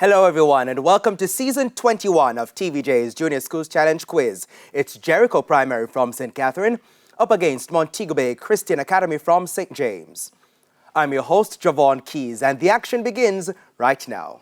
Hello everyone and welcome to season 21 of TVJ's Junior Schools Challenge Quiz. It's Jericho Primary from St. Catherine up against Montego Bay Christian Academy from St. James. I'm your host Javon Keys and the action begins right now.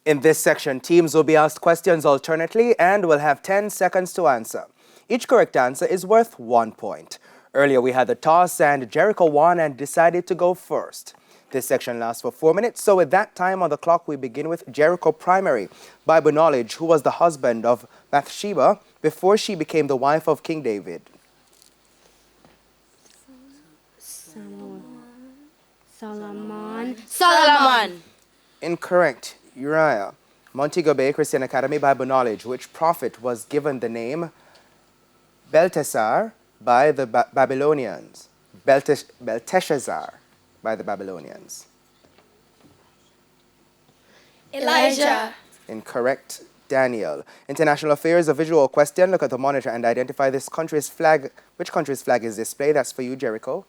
In this section, teams will be asked questions alternately and will have 10 seconds to answer. Each correct answer is worth 1 point. Earlier we had the toss and Jericho won and decided to go first. This section lasts for 4 minutes, so with that time on the clock we begin with Jericho Primary. Bible knowledge, who was the husband of Bathsheba before she became the wife of King David? Solomon. Incorrect. Uriah. Montego Bay Christian Academy Bible knowledge. Which prophet was given the name Belteshazzar by the Babylonians? Belteshazzar by the Babylonians. Elijah. Incorrect. Daniel. International affairs, a visual question. Look at the monitor and identify this country's flag. Which country's flag is displayed? That's for you, Jericho.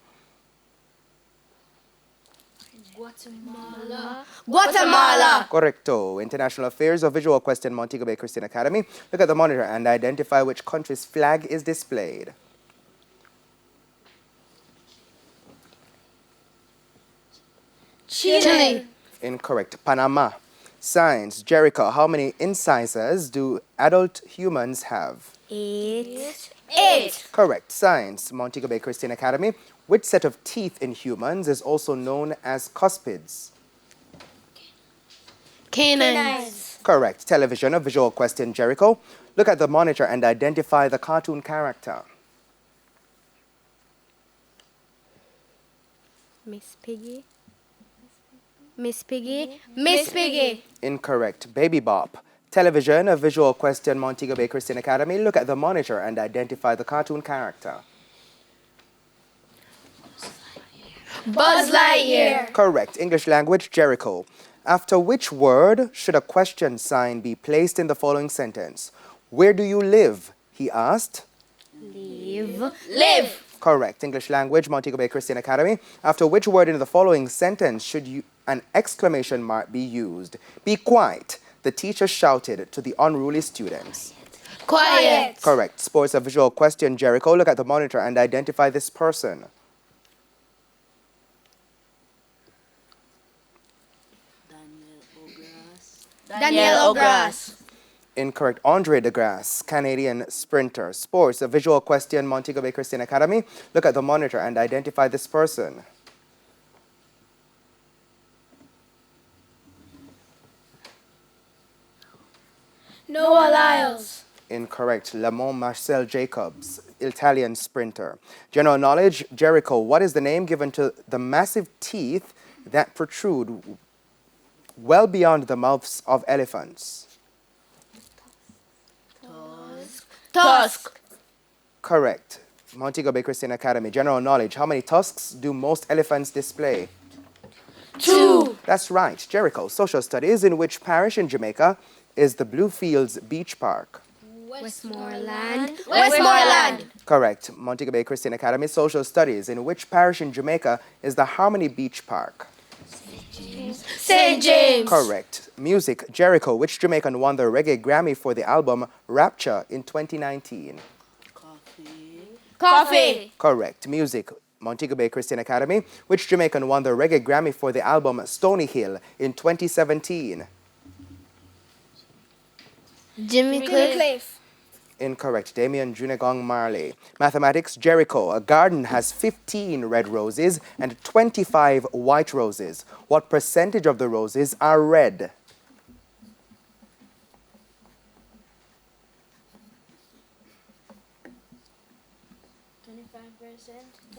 Guatemala. Correcto. International affairs, a visual question. Montego Bay Christian Academy. Look at the monitor and identify which country's flag is displayed. Chile. Incorrect. Panama. Science. Jericho. How many incisors do adult humans have? 8. Correct. Science. Montego Bay Christian Academy. Which set of teeth in humans is also known as cuspids? Canines. Correct. Television. A visual question. Jericho. Look at the monitor and identify the cartoon character. Miss Piggy. Miss Piggy. Miss Piggy. Incorrect. Baby Bop. Television. A visual question. Montego Bay Christian Academy. Look at the monitor and identify the cartoon character. Buzz Lightyear. Correct. English language. Jericho. After which word should a question sign be placed in the following sentence? Where do you live? He asked. Live. Correct. English language. Montego Bay Christian Academy. After which word in the following sentence should an exclamation mark be used? Be quiet. The teacher shouted to the unruly students. Quiet. Correct. Sports, a visual question. Jericho. Look at the monitor and identify this person. Daniel Ogras. Incorrect. Andre DeGrasse, Canadian sprinter. Sports, a visual question. Montego Bay Christian Academy. Look at the monitor and identify this person. Noah Lyles. Incorrect. Lamont Marcel Jacobs, Italian sprinter. General knowledge. Jericho. What is the name given to the massive teeth that protrude well beyond the mouths of elephants? Tusk. Correct. Montego Bay Christian Academy. General knowledge. How many tusks do most elephants display? 2. That's right. Jericho. Social studies. In which parish in Jamaica is the Bluefields Beach Park? Westmoreland. Correct. Montego Bay Christian Academy. Social studies. In which parish in Jamaica is the Harmony Beach Park? St. James. Correct. Music. Jericho. Which Jamaican won the reggae Grammy for the album Rapture in 2019? Coffee. Correct. Music. Montego Bay Christian Academy. Which Jamaican won the reggae Grammy for the album Stony Hill in 2017? Jimmy Cliff. Incorrect. Damien Junegong Marley. Mathematics. Jericho. A garden has 15 red roses and 25 white roses. What percentage of the roses are red?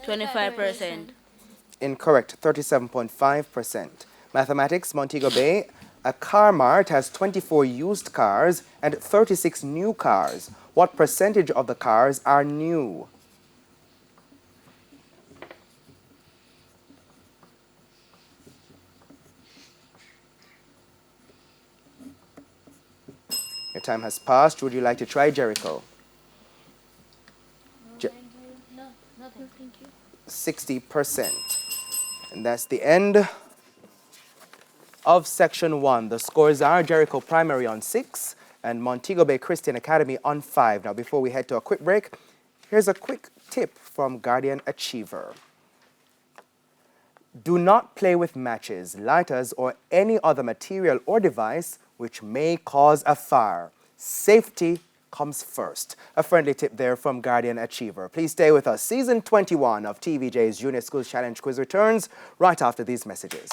25%. Incorrect. 37.5%. Mathematics. Montego Bay. A car mart has 24 used cars and 36 new cars. What percentage of the cars are new? Your time has passed. Would you like to try, Jericho? No, nothing. Thank you. 60%. And that's the end of Section 1. The scores are Jericho Primary on 6 and Montego Bay Christian Academy on 5. Now, before we head to a quick break, here's a quick tip from Guardian Achiever. Do not play with matches, lighters, or any other material or device which may cause a fire. Safety comes first. A friendly tip there from Guardian Achiever. Please stay with us. Season 21 of TVJ's Junior Schools Challenge Quiz returns right after these messages.